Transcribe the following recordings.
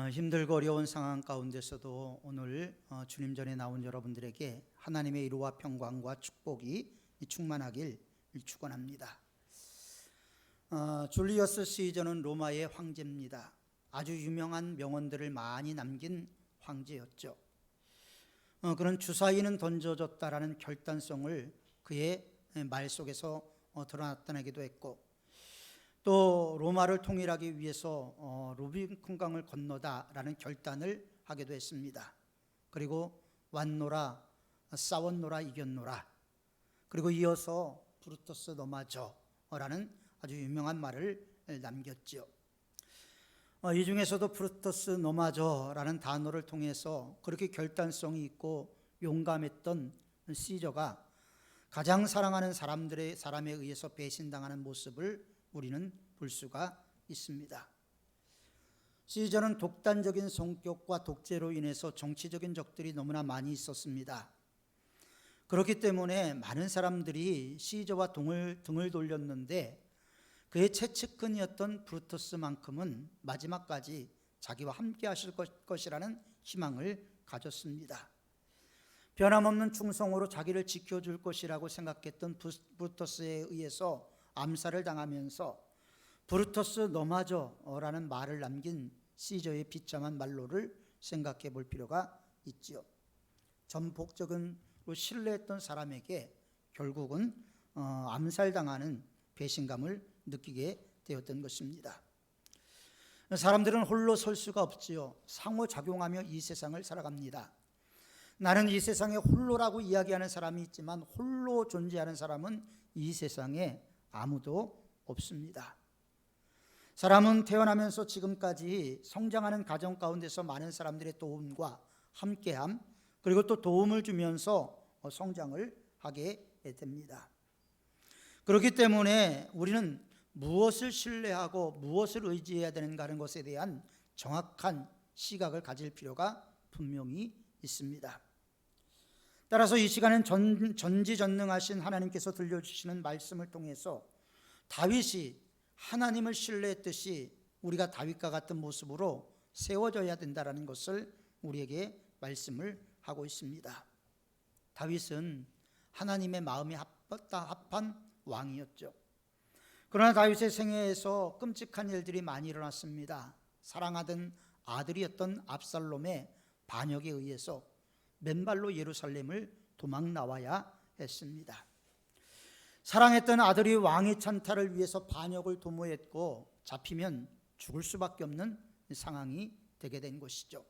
힘들고 어려운 상황 가운데서도 오늘 주님 전에 나온 여러분들에게 하나님의 위로와 평강과 축복이 충만하길 축원합니다. 줄리어스 시저는 로마의 황제입니다. 아주 유명한 명언들을 많이 남긴 황제였죠. 그런 주사위는 던져졌다라는 결단성을 그의 말 속에서 드러나타내기도 했고, 또 로마를 통일하기 위해서 루비콘강을 건너다라는 결단을 하기도 했습니다. 그리고 왔노라, 싸웠노라, 이겼노라. 그리고 이어서 브루터스 너마저라는 아주 유명한 말을 남겼죠. 이 중에서도 브루터스 너마저라는 단어를 통해서 그렇게 결단성이 있고 용감했던 시저가 가장 사랑하는 사람에 의해서 배신당하는 모습을 우리는 볼 수가 있습니다. 시저는 독단적인 성격과 독재로 인해서 정치적인 적들이 너무나 많이 있었습니다. 그렇기 때문에 많은 사람들이 시저와 등을 돌렸는데, 그의 최측근이었던 브루투스만큼은 마지막까지 자기와 함께 하실 것이라는 희망을 가졌습니다. 변함없는 충성으로 자기를 지켜줄 것이라고 생각했던 브루투스에 의해서 암살을 당하면서 브루터스 너마저라는 말을 남긴 시저의 비참한 말로를 생각해 볼 필요가 있지요. 전폭적으로 신뢰했던 사람에게 결국은 암살당하는 배신감을 느끼게 되었던 것입니다. 사람들은 홀로 설 수가 없지요. 상호작용하며 이 세상을 살아갑니다. 나는 이 세상에 홀로라고 이야기하는 사람이 있지만 홀로 존재하는 사람은 이 세상에 아무도 없습니다. 사람은 태어나면서 지금까지 성장하는 가정 가운데서 많은 사람들의 도움과 함께함, 그리고 또 도움을 주면서 성장을 하게 됩니다. 그렇기 때문에 우리는 무엇을 신뢰하고 무엇을 의지해야 되는가 하는 것에 대한 정확한 시각을 가질 필요가 분명히 있습니다. 따라서 이 시간은 전지전능하신 하나님께서 들려주시는 말씀을 통해서 다윗이 하나님을 신뢰했듯이 우리가 다윗과 같은 모습으로 세워져야 된다는 것을 우리에게 말씀을 하고 있습니다. 다윗은 하나님의 마음에 합한 왕이었죠. 그러나 다윗의 생애에서 끔찍한 일들이 많이 일어났습니다. 사랑하던 아들이었던 압살롬의 반역에 의해서 맨발로 예루살렘을 도망 나와야 했습니다. 사랑했던 아들이 왕의 찬탈을 위해서 반역을 도모했고 잡히면 죽을 수밖에 없는 상황이 되게 된 것이죠.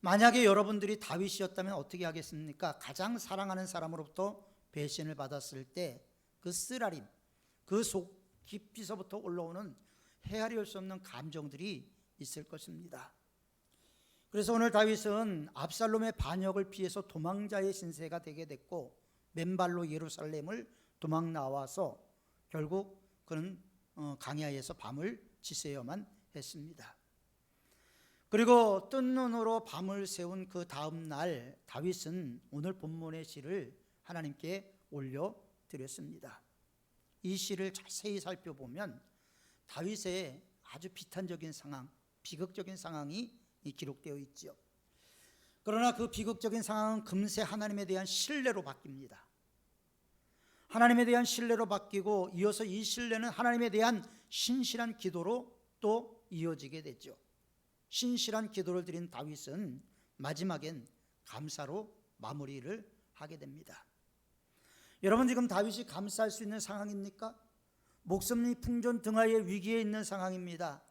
만약에 여러분들이 다윗이었다면 어떻게 하겠습니까? 가장 사랑하는 사람으로부터 배신을 받았을 때 그 쓰라림, 그 속 깊이서부터 올라오는 헤아릴 수 없는 감정들이 있을 것입니다. 그래서 오늘 다윗은 압살롬의 반역을 피해서 도망자의 신세가 되게 됐고 맨발로 예루살렘을 도망 나와서 결국 그는 강야에서 밤을 지새야만 했습니다. 그리고 뜬 눈으로 밤을 새운 그 다음 날 다윗은 오늘 본문의 시를 하나님께 올려드렸습니다. 이 시를 자세히 살펴보면 다윗의 아주 비탄적인 상황, 비극적인 상황이 기록되어 있죠. 그러나 그 비극적인 상황은 금세 하나님에 대한 신뢰로 바뀝니다. 하나님에 대한 신뢰로 바뀌고 이어서 이 신뢰는 하나님에 대한 신실한 기도로 또 이어지게 되죠. 신실한 기도를 드린 다윗은 마지막엔 감사로 마무리를 하게 됩니다. 여러분, 지금 다윗이 감사할 수 있는 상황입니까? 목숨이 풍전 등하의 위기에 있는 상황입니다.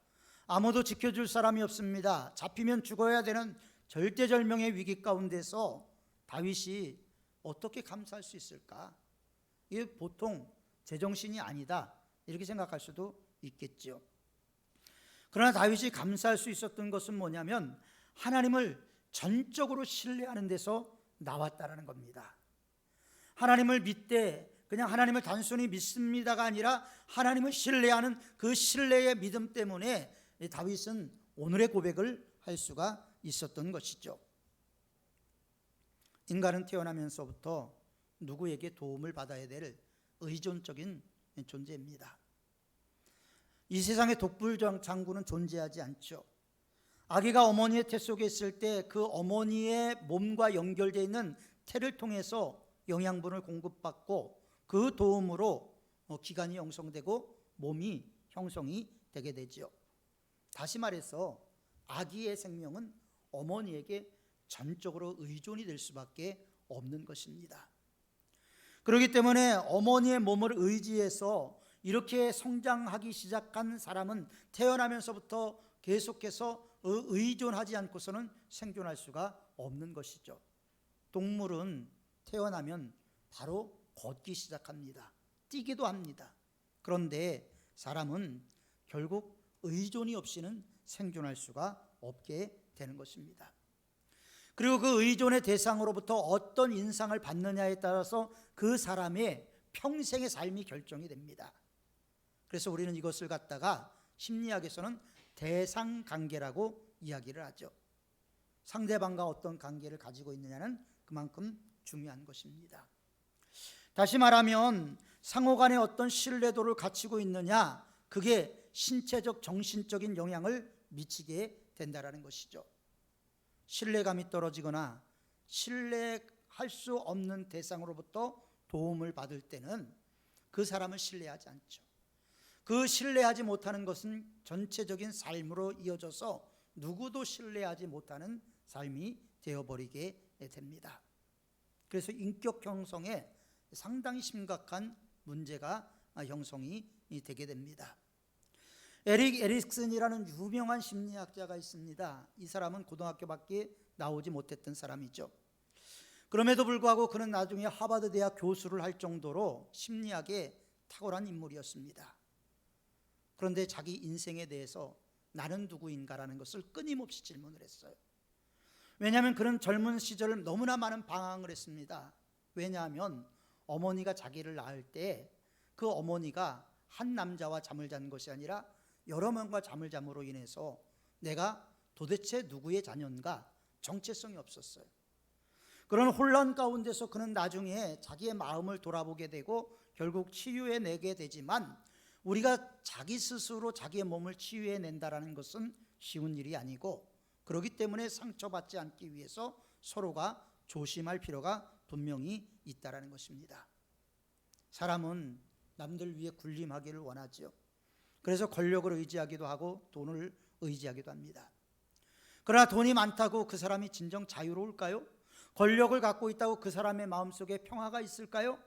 아무도 지켜줄 사람이 없습니다. 잡히면 죽어야 되는 절대절명의 위기 가운데서 다윗이 어떻게 감사할 수 있을까? 이게 보통 제정신이 아니다 이렇게 생각할 수도 있겠죠. 그러나 다윗이 감사할 수 있었던 것은 뭐냐면 하나님을 전적으로 신뢰하는 데서 나왔다는 겁니다. 하나님을 믿되 그냥 하나님을 단순히 믿습니다가 아니라 하나님을 신뢰하는 그 신뢰의 믿음 때문에 다윗은 오늘의 고백을 할 수가 있었던 것이죠. 인간은 태어나면서부터 누구에게 도움을 받아야 될 의존적인 존재입니다. 이 세상에 독불장군은 존재하지 않죠. 아기가 어머니의 태 속에 있을 때 그 어머니의 몸과 연결되어 있는 태를 통해서 영양분을 공급받고 그 도움으로 기관이 형성되고 몸이 형성이 되게 되죠. 다시 말해서 아기의 생명은 어머니에게 전적으로 의존이 될 수밖에 없는 것입니다. 그렇기 때문에 어머니의 몸을 의지해서 이렇게 성장하기 시작한 사람은 태어나면서부터 계속해서 의존하지 않고서는 생존할 수가 없는 것이죠. 동물은 태어나면 바로 걷기 시작합니다. 뛰기도 합니다. 그런데 사람은 결국 의존이 없이는 생존할 수가 없게 되는 것입니다. 그리고 그 의존의 대상으로부터 어떤 인상을 받느냐에 따라서 그 사람의 평생의 삶이 결정이 됩니다. 그래서 우리는 이것을 갖다가 심리학에서는 대상관계라고 이야기를 하죠. 상대방과 어떤 관계를 가지고 있느냐는 그만큼 중요한 것입니다. 다시 말하면 상호간에 어떤 신뢰도를 갖추고 있느냐, 그게 신체적 정신적인 영향을 미치게 된다는 것이죠. 신뢰감이 떨어지거나 신뢰할 수 없는 대상으로부터 도움을 받을 때는 그 사람을 신뢰하지 않죠. 그 신뢰하지 못하는 것은 전체적인 삶으로 이어져서 누구도 신뢰하지 못하는 삶이 되어버리게 됩니다. 그래서 인격 형성에 상당히 심각한 문제가 형성이 되게 됩니다. 에릭 에릭슨이라는 유명한 심리학자가 있습니다. 이 사람은 고등학교밖에 나오지 못했던 사람이죠. 그럼에도 불구하고 그는 나중에 하버드 대학 교수를 할 정도로 심리학에 탁월한 인물이었습니다. 그런데 자기 인생에 대해서 나는 누구인가라는 것을 끊임없이 질문을 했어요. 왜냐하면 그는 젊은 시절 너무나 많은 방황을 했습니다. 왜냐하면 어머니가 자기를 낳을 때 그 어머니가 한 남자와 잠을 잔 것이 아니라 여러 명과 잠을 잠으로 인해서 내가 도대체 누구의 자녀인가 정체성이 없었어요. 그런 혼란 가운데서 그는 나중에 자기의 마음을 돌아보게 되고 결국 치유해내게 되지만, 우리가 자기 스스로 자기의 몸을 치유해낸다는 것은 쉬운 일이 아니고, 그렇기 때문에 상처받지 않기 위해서 서로가 조심할 필요가 분명히 있다는 것입니다. 사람은 남들 위해 군림하기를 원하죠. 그래서 권력을 의지하기도 하고 돈을 의지하기도 합니다. 그러나 돈이 많다고 그 사람이 진정 자유로울까요? 권력을 갖고 있다고 그 사람의 마음속에 평화가 있을까요?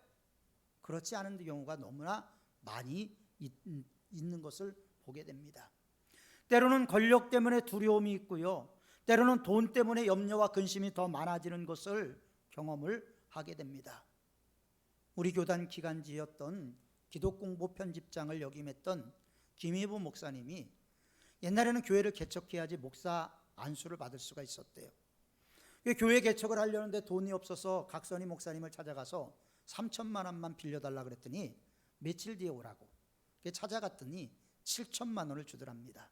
그렇지 않은 경우가 너무나 많이 있는 것을 보게 됩니다. 때로는 권력 때문에 두려움이 있고요, 때로는 돈 때문에 염려와 근심이 더 많아지는 것을 경험을 하게 됩니다. 우리 교단 기간지였던 기독공보 편집장을 역임했던 김희부 목사님이 옛날에는 교회를 개척해야지 목사 안수를 받을 수가 있었대요. 교회 개척을 하려는데 돈이 없어서 각선희 목사님을 찾아가서 3천만 원만 빌려달라 그랬더니 며칠 뒤에 오라고 찾아갔더니 7천만 원을 주더랍니다.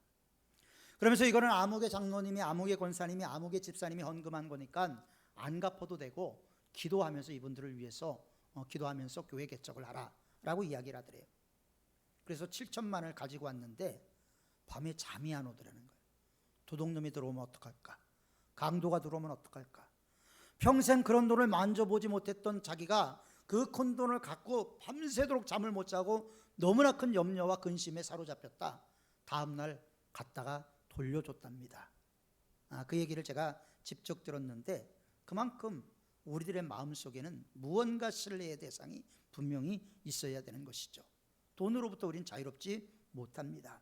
그러면서 이거는 아무개 장로님이, 아무개 권사님이, 아무개 집사님이 헌금한 거니까 안 갚아도 되고 기도하면서 이분들을 위해서 기도하면서 교회 개척을 하라 라고 이야기를 하더래요. 그래서 7천만 원을 가지고 왔는데 밤에 잠이 안 오더라는 거예요. 도둑놈이 들어오면 어떡할까? 강도가 들어오면 어떡할까? 평생 그런 돈을 만져보지 못했던 자기가 그 큰 돈을 갖고 밤새도록 잠을 못 자고 너무나 큰 염려와 근심에 사로잡혔다. 다음날 갔다가 돌려줬답니다. 그 얘기를 제가 직접 들었는데, 그만큼 우리들의 마음속에는 무언가 신뢰의 대상이 분명히 있어야 되는 것이죠. 돈으로부터 우리는 자유롭지 못합니다.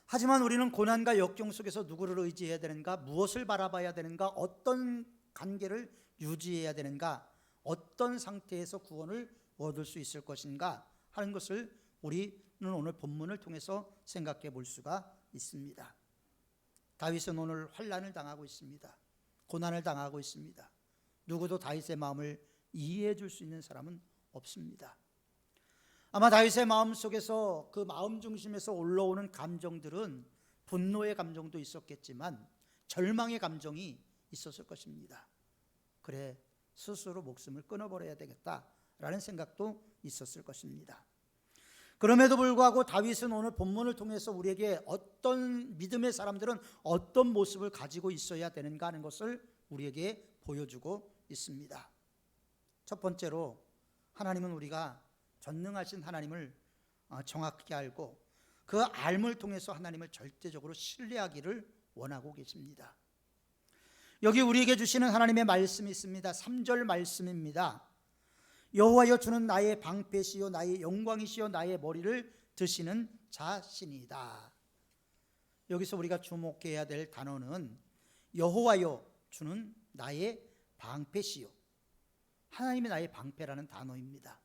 하지만 우리는 고난과 역경 속에서 누구를 의지해야 되는가, 무엇을 바라봐야 되는가, 어떤 관계를 유지해야 되는가, 어떤 상태에서 구원을 얻을 수 있을 것인가 하는 것을 우리는 오늘 본문을 통해서 생각해 볼 수가 있습니다. 다윗은 오늘 환난을 당하고 있습니다. 고난을 당하고 있습니다. 누구도 다윗의 마음을 이해해 줄 수 있는 사람은 없습니다. 아마 다윗의 마음 속에서, 그 마음 중심에서 올라오는 감정들은 분노의 감정도 있었겠지만 절망의 감정이 있었을 것입니다. 그래, 스스로 목숨을 끊어버려야 되겠다라는 생각도 있었을 것입니다. 그럼에도 불구하고 다윗은 오늘 본문을 통해서 우리에게 어떤 믿음의 사람들은 어떤 모습을 가지고 있어야 되는가 하는 것을 우리에게 보여주고 있습니다. 첫 번째로 하나님은 우리가 전능하신 하나님을 정확히 알고 그 알을 통해서 하나님을 절대적으로 신뢰하기를 원하고 계십니다. 여기 우리에게 주시는 하나님의 말씀이 있습니다. 3절 말씀입니다. 여호와여 주는 나의 방패시요 나의 영광이시요 나의 머리를 드시는 자신이다. 여기서 우리가 주목해야 될 단어는 여호와여 주는 나의 방패시요, 하나님이 나의 방패라는 단어입니다.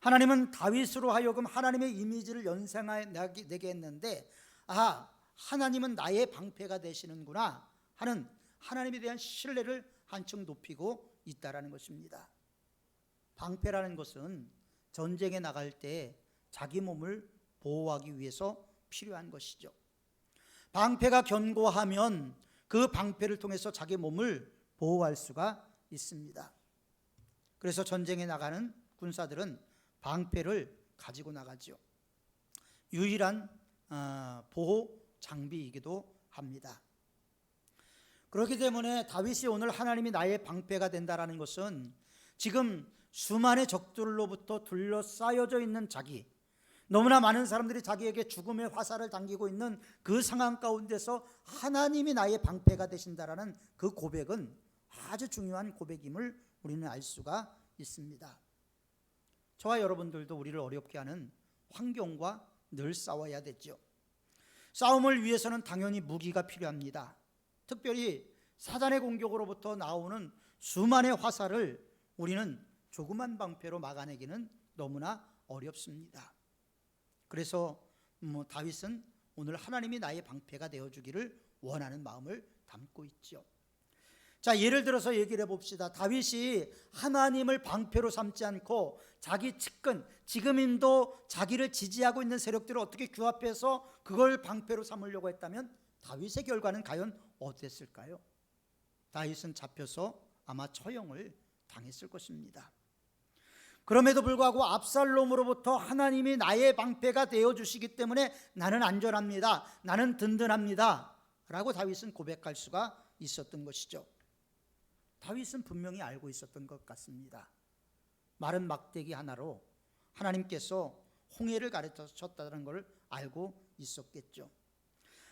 하나님은 다윗으로 하여금 하나님의 이미지를 연상하게 했는데, 하나님은 나의 방패가 되시는구나 하는 하나님에 대한 신뢰를 한층 높이고 있다라는 것입니다. 방패라는 것은 전쟁에 나갈 때 자기 몸을 보호하기 위해서 필요한 것이죠. 방패가 견고하면 그 방패를 통해서 자기 몸을 보호할 수가 있습니다. 그래서 전쟁에 나가는 군사들은 방패를 가지고 나가죠. 유일한 보호 장비이기도 합니다. 그렇기 때문에 다윗이 오늘 하나님이 나의 방패가 된다라는 것은 지금 수많은 적들로부터 둘러싸여져 있는 자기, 너무나 많은 사람들이 자기에게 죽음의 화살을 당기고 있는 그 상황 가운데서 하나님이 나의 방패가 되신다라는 그 고백은 아주 중요한 고백임을 우리는 알 수가 있습니다. 저와 여러분들도 우리를 어렵게 하는 환경과 늘 싸워야 되죠. 싸움을 위해서는 당연히 무기가 필요합니다. 특별히 사단의 공격으로부터 나오는 수많은 화살을 우리는 조그만 방패로 막아내기는 너무나 어렵습니다. 그래서 다윗은 오늘 하나님이 나의 방패가 되어주기를 원하는 마음을 담고 있죠. 자, 예를 들어서 얘기를 해봅시다. 다윗이 하나님을 방패로 삼지 않고 자기 측근, 지금도 자기를 지지하고 있는 세력들을 어떻게 규합해서 그걸 방패로 삼으려고 했다면 다윗의 결과는 과연 어땠을까요? 다윗은 잡혀서 아마 처형을 당했을 것입니다. 그럼에도 불구하고 압살롬으로부터 하나님이 나의 방패가 되어주시기 때문에 나는 안전합니다, 나는 든든합니다 라고 다윗은 고백할 수가 있었던 것이죠. 다윗은 분명히 알고 있었던 것 같습니다. 마른 막대기 하나로 하나님께서 홍해를 가르쳤다는 걸 알고 있었겠죠.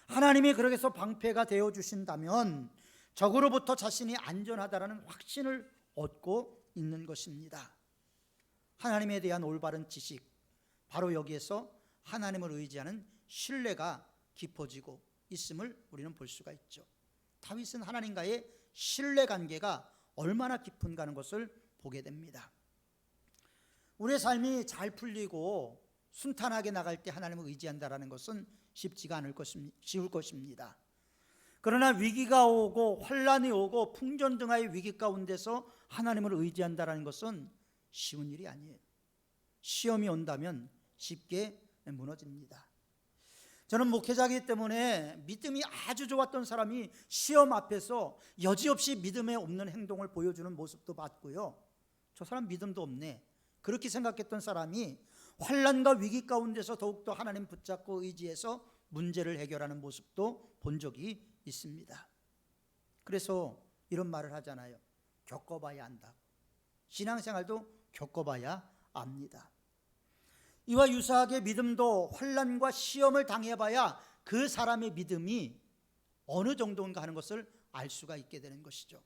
하나님이 그렇게 해서 방패가 되어주신다면 적으로부터 자신이 안전하다라는 확신을 얻고 있는 것입니다. 하나님에 대한 올바른 지식, 바로 여기에서 하나님을 의지하는 신뢰가 깊어지고 있음을 우리는 볼 수가 있죠. 다윗은 하나님과의 신뢰관계가 얼마나 깊은가 하는 것을 보게 됩니다. 우리의 삶이 잘 풀리고 순탄하게 나갈 때 하나님을 의지한다는 것은 쉽지가 않을 쉬울 것입니다. 그러나 위기가 오고 환란이 오고 풍전등화의 위기 가운데서 하나님을 의지한다는 것은 쉬운 일이 아니에요. 시험이 온다면 쉽게 무너집니다. 저는 목회자이기 때문에 믿음이 아주 좋았던 사람이 시험 앞에서 여지없이 믿음에 없는 행동을 보여주는 모습도 봤고요. 저 사람 믿음도 없네, 그렇게 생각했던 사람이 환난과 위기 가운데서 더욱더 하나님 붙잡고 의지해서 문제를 해결하는 모습도 본 적이 있습니다. 그래서 이런 말을 하잖아요. 겪어봐야 한다. 신앙생활도 겪어봐야 압니다. 이와 유사하게 믿음도 환난과 시험을 당해봐야 그 사람의 믿음이 어느 정도인가 하는 것을 알 수가 있게 되는 것이죠.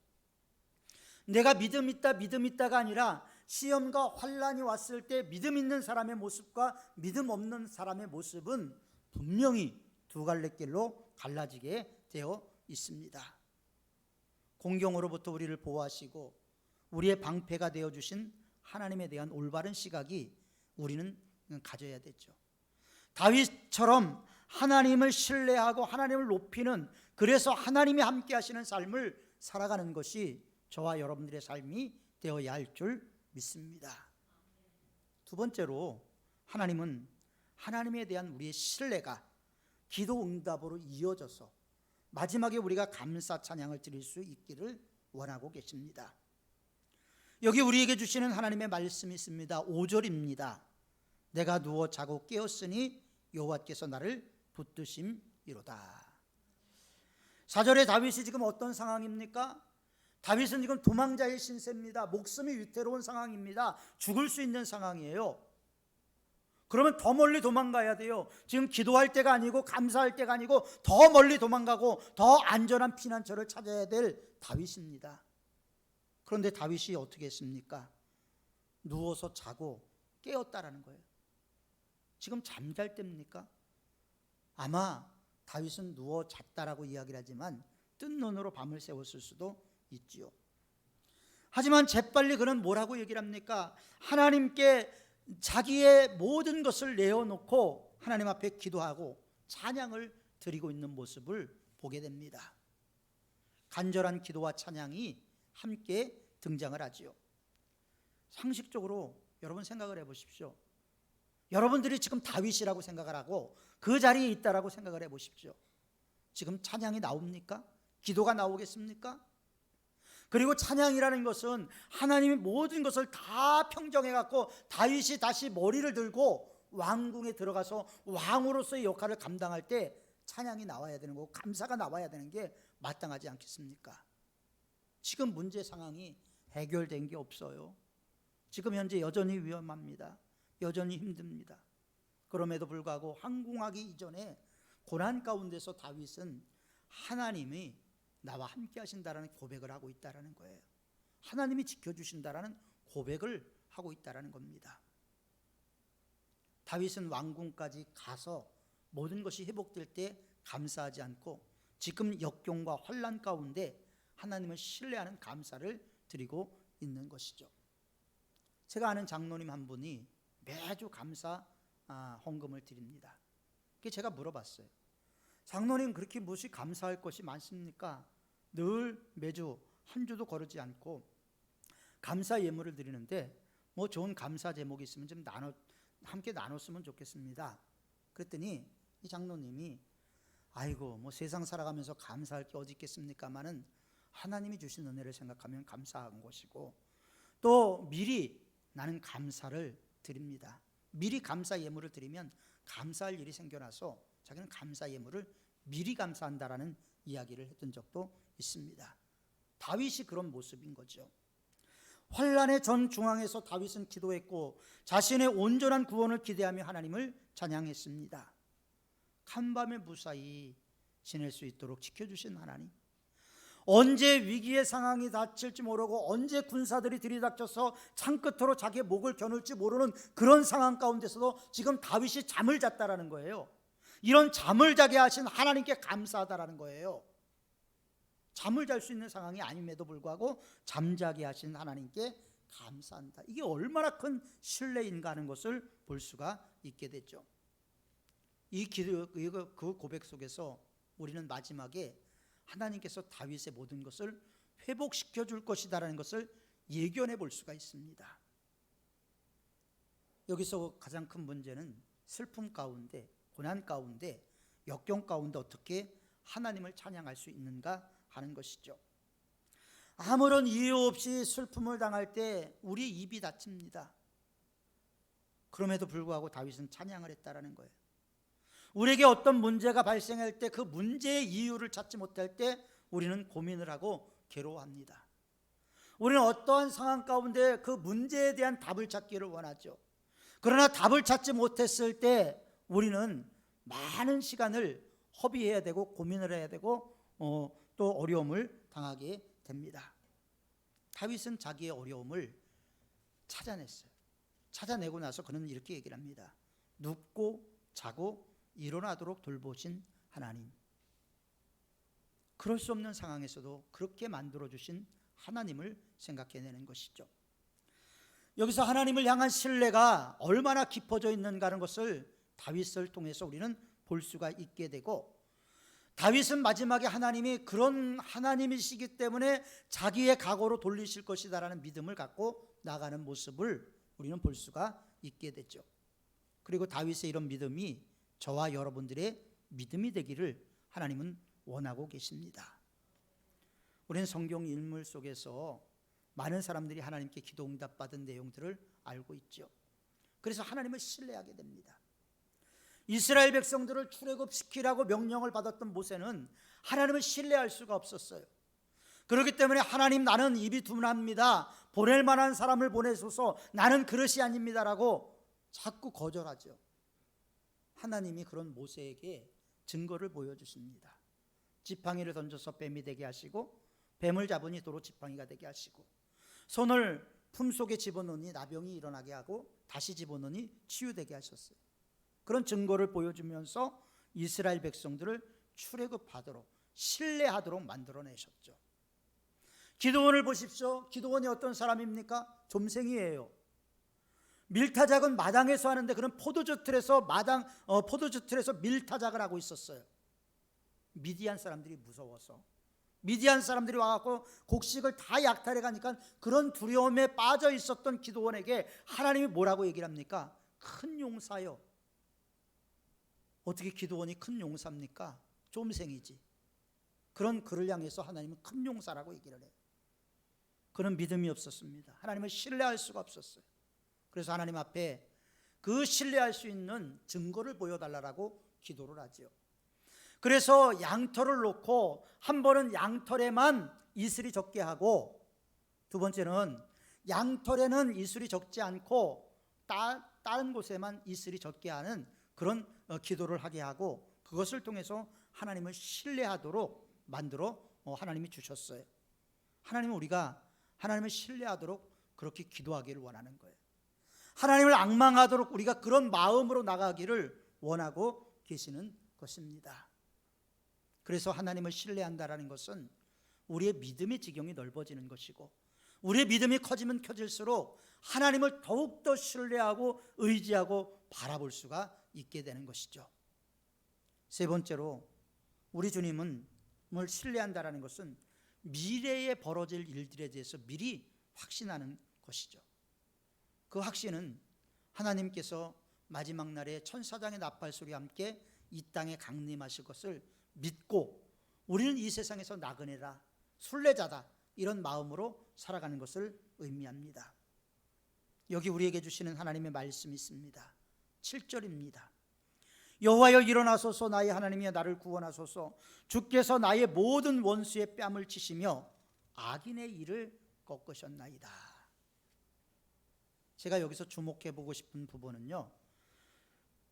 내가 믿음 있다가 아니라 시험과 환난이 왔을 때 믿음 있는 사람의 모습과 믿음 없는 사람의 모습은 분명히 두 갈래 길로 갈라지게 되어 있습니다. 공경으로부터 우리를 보호하시고 우리의 방패가 되어주신 하나님에 대한 올바른 시각이 우리는 가져야 되죠. 다윗처럼 하나님을 신뢰하고 하나님을 높이는, 그래서 하나님이 함께 하시는 삶을 살아가는 것이 저와 여러분들의 삶이 되어야 할 줄 믿습니다. 두 번째로 하나님은 하나님에 대한 우리의 신뢰가 기도 응답으로 이어져서 마지막에 우리가 감사 찬양을 드릴 수 있기를 원하고 계십니다. 여기 우리에게 주시는 하나님의 말씀이 있습니다. 5절입니다. 내가 누워 자고 깨었으니 여호와께서 나를 붙드심이로다. 4절에 다윗이 지금 어떤 상황입니까? 다윗은 지금 도망자의 신세입니다. 목숨이 위태로운 상황입니다. 죽을 수 있는 상황이에요. 그러면 더 멀리 도망가야 돼요. 지금 기도할 때가 아니고 감사할 때가 아니고 더 멀리 도망가고 더 안전한 피난처를 찾아야 될 다윗입니다. 그런데 다윗이 어떻게 했습니까? 누워서 자고 깨었다라는 거예요. 지금 잠잘 때입니까? 아마 다윗은 누워 잤다라고 이야기를 하지만 뜬 눈으로 밤을 새웠을 수도 있지요. 하지만 재빨리 그는 뭐라고 얘기를 합니까? 하나님께 자기의 모든 것을 내어놓고 하나님 앞에 기도하고 찬양을 드리고 있는 모습을 보게 됩니다. 간절한 기도와 찬양이 함께 등장을 하지요. 상식적으로 여러분 생각을 해보십시오. 여러분들이 지금 다윗이라고 생각을 하고 그 자리에 있다라고 생각을 해보십시오. 지금 찬양이 나옵니까? 기도가 나오겠습니까? 그리고 찬양이라는 것은 하나님이 모든 것을 다 평정해 갖고 다윗이 다시 머리를 들고 왕궁에 들어가서 왕으로서의 역할을 감당할 때 찬양이 나와야 되는 거고 감사가 나와야 되는 게 마땅하지 않겠습니까? 지금 문제 상황이 해결된 게 없어요. 지금 현재 여전히 위험합니다. 여전히 힘듭니다. 그럼에도 불구하고 항공하기 이전에 고난 가운데서 다윗은 하나님이 나와 함께 하신다라는 고백을 하고 있다라는 거예요. 하나님이 지켜주신다라는 고백을 하고 있다라는 겁니다. 다윗은 왕궁까지 가서 모든 것이 회복될 때 감사하지 않고 지금 역경과 환난 가운데 하나님을 신뢰하는 감사를 드리고 있는 것이죠. 제가 아는 장로님 한 분이 매주 감사 헌금을 드립니다. 그래서 제가 물어봤어요. 장로님 그렇게 무엇이 감사할 것이 많습니까? 늘 매주 한 주도 거르지 않고 감사 예물을 드리는데 뭐 좋은 감사 제목이 있으면 좀 함께 나눴으면 좋겠습니다. 그랬더니 이 장로님이 아이고 뭐 세상 살아가면서 감사할 게 어디 있겠습니까마는 하나님이 주신 은혜를 생각하면 감사한 것이고 또 미리 나는 감사를 드립니다. 미리 감사 예물을 드리면 감사할 일이 생겨나서 자기는 감사 예물을 미리 감사한다라는 이야기를 했던 적도 있습니다. 다윗이 그런 모습인 거죠. 환란의 전 중앙에서 다윗은 기도했고 자신의 온전한 구원을 기대하며 하나님을 찬양했습니다. 간밤에 무사히 지낼 수 있도록 지켜주신 하나님, 언제 위기의 상황이 닥칠지 모르고 언제 군사들이 들이닥쳐서 창끝으로 자기의 목을 겨눌지 모르는 그런 상황 가운데서도 지금 다윗이 잠을 잤다라는 거예요. 이런 잠을 자게 하신 하나님께 감사하다라는 거예요. 잠을 잘 수 있는 상황이 아님에도 불구하고 잠자게 하신 하나님께 감사한다. 이게 얼마나 큰 신뢰인가 하는 것을 볼 수가 있게 되죠. 그 고백 속에서 우리는 마지막에 하나님께서 다윗의 모든 것을 회복시켜 줄 것이다라는 것을 예견해 볼 수가 있습니다. 여기서 가장 큰 문제는 슬픔 가운데, 고난 가운데, 역경 가운데 어떻게 하나님을 찬양할 수 있는가 하는 것이죠. 아무런 이유 없이 슬픔을 당할 때 우리 입이 닫힙니다. 그럼에도 불구하고 다윗은 찬양을 했다라는 거예요. 우리에게 어떤 문제가 발생할 때 그 문제의 이유를 찾지 못할 때 우리는 고민을 하고 괴로워합니다. 우리는 어떠한 상황 가운데 그 문제에 대한 답을 찾기를 원하죠. 그러나 답을 찾지 못했을 때 우리는 많은 시간을 허비해야 되고 고민을 해야 되고 또 어려움을 당하게 됩니다. 다윗은 자기의 어려움을 찾아냈어요. 찾아내고 나서 그는 이렇게 얘기를 합니다. 눕고 자고 일어나도록 돌보신 하나님, 그럴 수 없는 상황에서도 그렇게 만들어주신 하나님을 생각해내는 것이죠. 여기서 하나님을 향한 신뢰가 얼마나 깊어져 있는가 하는 것을 다윗을 통해서 우리는 볼 수가 있게 되고, 다윗은 마지막에 하나님이 그런 하나님이시기 때문에 자기의 각오로 돌리실 것이다라는 믿음을 갖고 나가는 모습을 우리는 볼 수가 있게 되죠. 그리고 다윗의 이런 믿음이 저와 여러분들의 믿음이 되기를 하나님은 원하고 계십니다. 우리는 성경 인물 속에서 많은 사람들이 하나님께 기도 응답받은 내용들을 알고 있죠. 그래서 하나님을 신뢰하게 됩니다. 이스라엘 백성들을 출애굽시키라고 명령을 받았던 모세는 하나님을 신뢰할 수가 없었어요. 그렇기 때문에 하나님, 나는 입이 둔합니다. 보낼 만한 사람을 보내소서. 나는 그릇이 아닙니다라고 자꾸 거절하죠. 하나님이 그런 모세에게 증거를 보여주십니다. 지팡이를 던져서 뱀이 되게 하시고, 뱀을 잡으니 도로 지팡이가 되게 하시고, 손을 품속에 집어넣으니 나병이 일어나게 하고 다시 집어넣으니 치유되게 하셨어요. 그런 증거를 보여주면서 이스라엘 백성들을 출애굽하도록, 신뢰하도록 만들어내셨죠. 기드온을 보십시오. 기드온이 어떤 사람입니까? 좀생이에요. 밀타작은 마당에서 하는데 그런 포도주 틀에서 밀타작을 하고 있었어요. 미디안 사람들이 무서워서, 미디안 사람들이 와갖고 곡식을 다 약탈해 가니까 그런 두려움에 빠져 있었던 기드온에게 하나님이 뭐라고 얘기를 합니까? 큰 용사요. 어떻게 기드온이 큰 용사입니까? 좀생이지. 그런 그를 향해서 하나님은 큰 용사라고 얘기를 해요. 그는 믿음이 없었습니다. 하나님을 신뢰할 수가 없었어요. 그래서 하나님 앞에 그 신뢰할 수 있는 증거를 보여달라고 기도를 하죠. 그래서 양털을 놓고 한 번은 양털에만 이슬이 적게 하고, 두 번째는 양털에는 이슬이 적지 않고 다른 곳에만 이슬이 적게 하는 그런 기도를 하게 하고, 그것을 통해서 하나님을 신뢰하도록 만들어 하나님이 주셨어요. 하나님은 우리가 하나님을 신뢰하도록 그렇게 기도하기를 원하는 거예요. 하나님을 앙망하도록 우리가 그런 마음으로 나가기를 원하고 계시는 것입니다. 그래서 하나님을 신뢰한다라는 것은 우리의 믿음의 지경이 넓어지는 것이고, 우리의 믿음이 커지면 커질수록 하나님을 더욱더 신뢰하고 의지하고 바라볼 수가 있게 되는 것이죠. 세 번째로, 우리 주님을 신뢰한다라는 것은 미래에 벌어질 일들에 대해서 미리 확신하는 것이죠. 그 확신은 하나님께서 마지막 날에 천사장의 나팔소리와 함께 이 땅에 강림하실 것을 믿고, 우리는 이 세상에서 나그네다, 순례자다, 이런 마음으로 살아가는 것을 의미합니다. 여기 우리에게 주시는 하나님의 말씀이 있습니다. 7절입니다. 여호와여 일어나소서, 나의 하나님이여 나를 구원하소서. 주께서 나의 모든 원수의 뺨을 치시며 악인의 일을 꺾으셨나이다. 제가 여기서 주목해 보고 싶은 부분은요,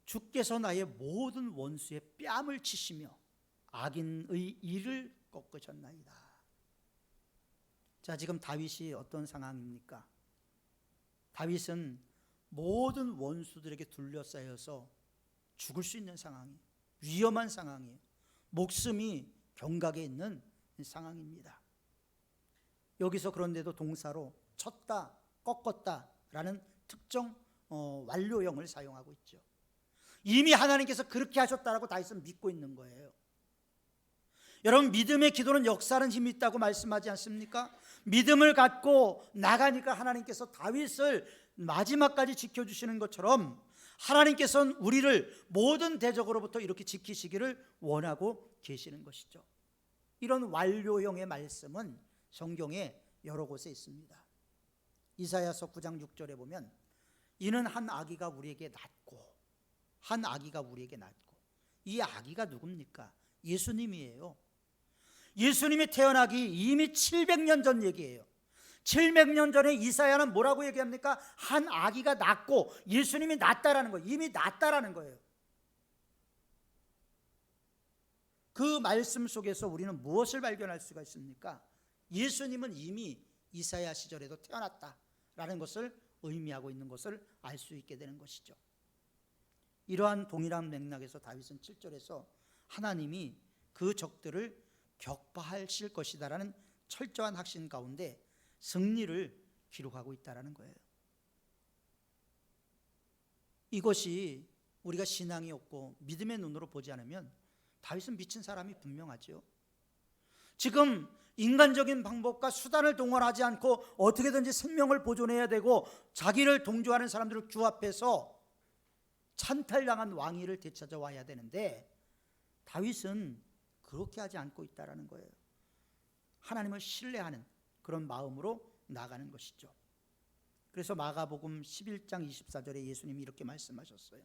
주께서 나의 모든 원수의 뺨을 치시며 악인의 일을 꺾으셨나이다. 자, 지금 다윗이 어떤 상황입니까? 다윗은 모든 원수들에게 둘러싸여서 죽을 수 있는 상황이에요. 위험한 상황이에요. 목숨이 경각에 있는 상황입니다. 여기서 그런데도 동사로 쳤다, 꺾었다 라는 특정 완료형을 사용하고 있죠. 이미 하나님께서 그렇게 하셨다라고 다윗은 믿고 있는 거예요. 여러분, 믿음의 기도는 역사하는 힘이 있다고 말씀하지 않습니까? 믿음을 갖고 나가니까 하나님께서 다윗을 마지막까지 지켜주시는 것처럼 하나님께서는 우리를 모든 대적으로부터 이렇게 지키시기를 원하고 계시는 것이죠. 이런 완료형의 말씀은 성경에 여러 곳에 있습니다. 이사야서 9장 6절에 보면 이는 한 아기가 우리에게 낳고, 한 아기가 우리에게 낳고, 이 아기가 누굽니까? 예수님이에요. 예수님이 태어나기 이미 700년 전 얘기예요. 700년 전에 이사야는 뭐라고 얘기합니까? 한 아기가 낳고, 예수님이 낳았다라는 거예요. 이미 낳았다라는 거예요. 그 말씀 속에서 우리는 무엇을 발견할 수가 있습니까? 예수님은 이미 이사야 시절에도 태어났다라는 것을 의미하고 있는 것을 알 수 있게 되는 것이죠. 이러한 동일한 맥락에서 다윗은 7절에서 하나님이 그 적들을 격파하실 것이다라는 철저한 확신 가운데 승리를 기록하고 있다는 거예요. 이것이 우리가 신앙이 없고 믿음의 눈으로 보지 않으면 다윗은 미친 사람이 분명하죠. 지금 인간적인 방법과 수단을 동원하지 않고 어떻게든지 생명을 보존해야 되고 자기를 동조하는 사람들을 규합해서 찬탈당한 왕위를 되찾아와야 되는데 다윗은 그렇게 하지 않고 있다는 거예요. 하나님을 신뢰하는 그런 마음으로 나가는 것이죠. 그래서 마가복음 11장 24절에 예수님이 이렇게 말씀하셨어요.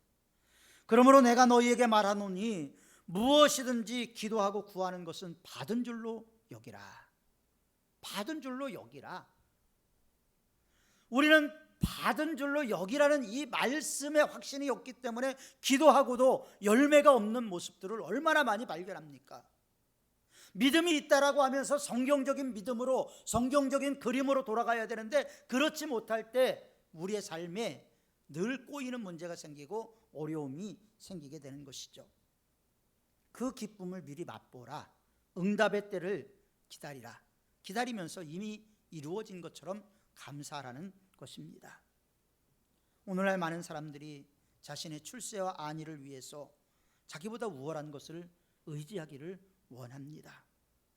그러므로 내가 너희에게 말하노니 무엇이든지 기도하고 구하는 것은 받은 줄로 여기라. 받은 줄로 여기라. 우리는 받은 줄로 여기라는 이 말씀에 확신이 없기 때문에 기도하고도 열매가 없는 모습들을 얼마나 많이 발견합니까? 믿음이 있다라고 하면서 성경적인 믿음으로, 성경적인 그림으로 돌아가야 되는데 그렇지 못할 때 우리의 삶에 늘 꼬이는 문제가 생기고 어려움이 생기게 되는 것이죠. 그 기쁨을 미리 맛보라. 응답의 때를 기다리라. 기다리면서 이미 이루어진 것처럼 감사하라는 것입니다. 오늘날 많은 사람들이 자신의 출세와 안위를 위해서 자기보다 우월한 것을 의지하기를 원합니다.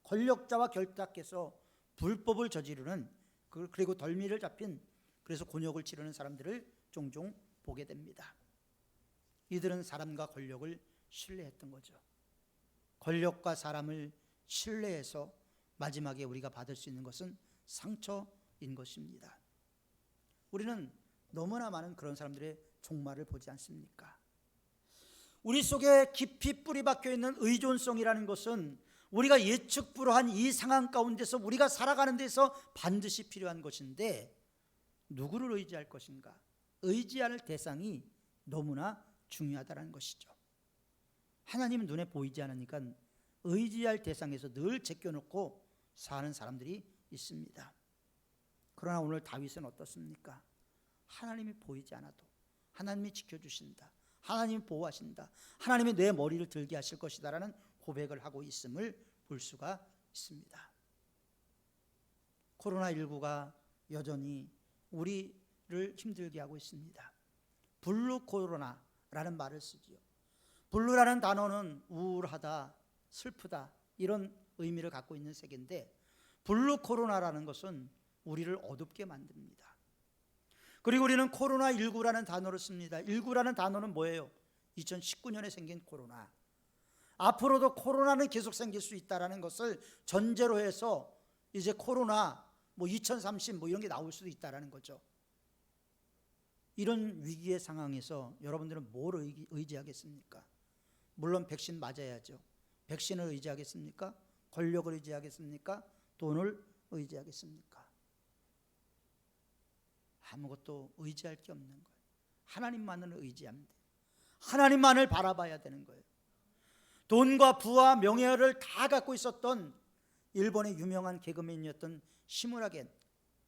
권력자와 결탁해서 불법을 저지르는, 그리고 덜미를 잡힌, 그래서 곤욕을 치르는 사람들을 종종 보게 됩니다. 이들은 사람과 권력을 신뢰했던 거죠. 권력과 사람을 신뢰해서 마지막에 우리가 받을 수 있는 것은 상처인 것입니다. 우리는 너무나 많은 그런 사람들의 종말을 보지 않습니까? 우리 속에 깊이 뿌리 박혀 있는 의존성이라는 것은 우리가 예측 불허한 이 상황 가운데서 우리가 살아가는 데서 반드시 필요한 것인데, 누구를 의지할 것인가? 의지할 대상이 너무나 중요하다는 것이죠. 하나님은 눈에 보이지 않으니까 의지할 대상에서 늘 제껴놓고 사는 사람들이 있습니다. 그러나 오늘 다윗은 어떻습니까? 하나님이 보이지 않아도 하나님이 지켜주신다, 하나님이 보호하신다, 하나님이 내 머리를 들게 하실 것이다라는 고백을 하고 있음을 볼 수가 있습니다. 코로나19가 여전히 우리를 힘들게 하고 있습니다. 블루 코로나라는 말을 쓰지요. 블루라는 단어는 우울하다, 슬프다, 이런 의미를 갖고 있는 색인데, 블루 코로나라는 것은 우리를 어둡게 만듭니다. 그리고 우리는 코로나19라는 단어를 씁니다. 19라는 단어는 뭐예요? 2019년에 생긴 코로나. 앞으로도 코로나는 계속 생길 수 있다는 것을 전제로 해서 이제 코로나 2030 이런 게 나올 수도 있다는 거죠. 이런 위기의 상황에서 여러분들은 뭘 의지하겠습니까? 물론 백신 맞아야죠. 백신을 의지하겠습니까? 권력을 의지하겠습니까? 돈을 의지하겠습니까? 아무것도 의지할 게 없는 거예요. 하나님만을 의지하면 돼요. 하나님만을 바라봐야 되는 거예요. 돈과 부와 명예를 다 갖고 있었던 일본의 유명한 개그맨이었던 시무라겐,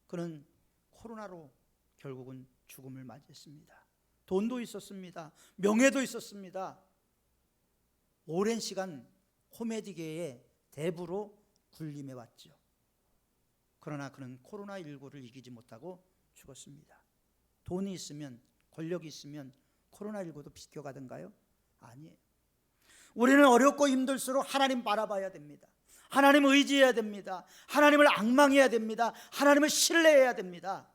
그는 코로나로 결국은 죽음을 맞이했습니다. 돈도 있었습니다. 명예도 있었습니다. 오랜 시간 코미디계의 대부로 군림해 왔죠. 그러나 그는 코로나19를 이기지 못하고 죽었습니다. 돈이 있으면, 권력이 있으면 코로나19도 비껴가던가요? 아니에요. 우리는 어렵고 힘들수록 하나님 바라봐야 됩니다. 하나님을 의지해야 됩니다. 하나님을 앙망해야 됩니다. 하나님을 신뢰해야 됩니다.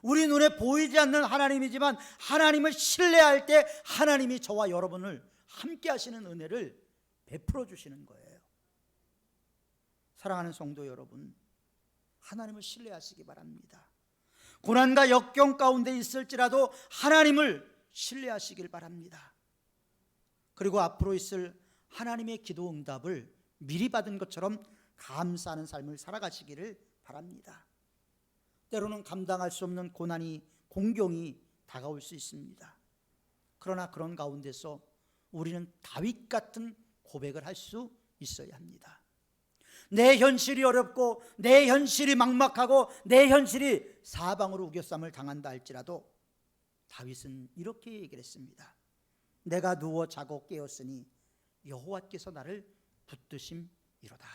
우리 눈에 보이지 않는 하나님이지만 하나님을 신뢰할 때 하나님이 저와 여러분을 함께 하시는 은혜를 베풀어 주시는 거예요. 사랑하는 성도 여러분, 하나님을 신뢰하시기 바랍니다. 고난과 역경 가운데 있을지라도 하나님을 신뢰하시길 바랍니다. 그리고 앞으로 있을 하나님의 기도 응답을 미리 받은 것처럼 감사하는 삶을 살아가시기를 바랍니다. 때로는 감당할 수 없는 고난이, 공경이 다가올 수 있습니다. 그러나 그런 가운데서 우리는 다윗 같은 고백을 할 수 있어야 합니다. 내 현실이 어렵고 내 현실이 막막하고 내 현실이 사방으로 우겨쌈을 당한다 할지라도 다윗은 이렇게 얘기를 했습니다. 내가 누워 자고 깨었으니 여호와께서 나를 붙드심이로다.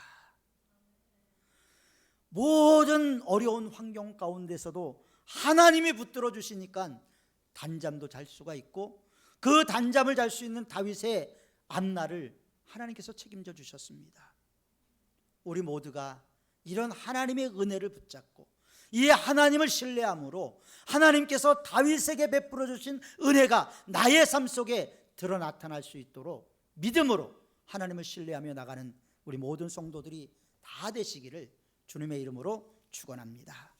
모든 어려운 환경 가운데서도 하나님이 붙들어 주시니까 단잠도 잘 수가 있고, 그 단잠을 잘 수 있는 다윗의 앞날을 하나님께서 책임져 주셨습니다. 우리 모두가 이런 하나님의 은혜를 붙잡고 이 하나님을 신뢰함으로 하나님께서 다윗에게 베풀어 주신 은혜가 나의 삶 속에 드러 나타날 수 있도록 믿음으로 하나님을 신뢰하며 나가는 우리 모든 성도들이 다 되시기를 주님의 이름으로 축원합니다.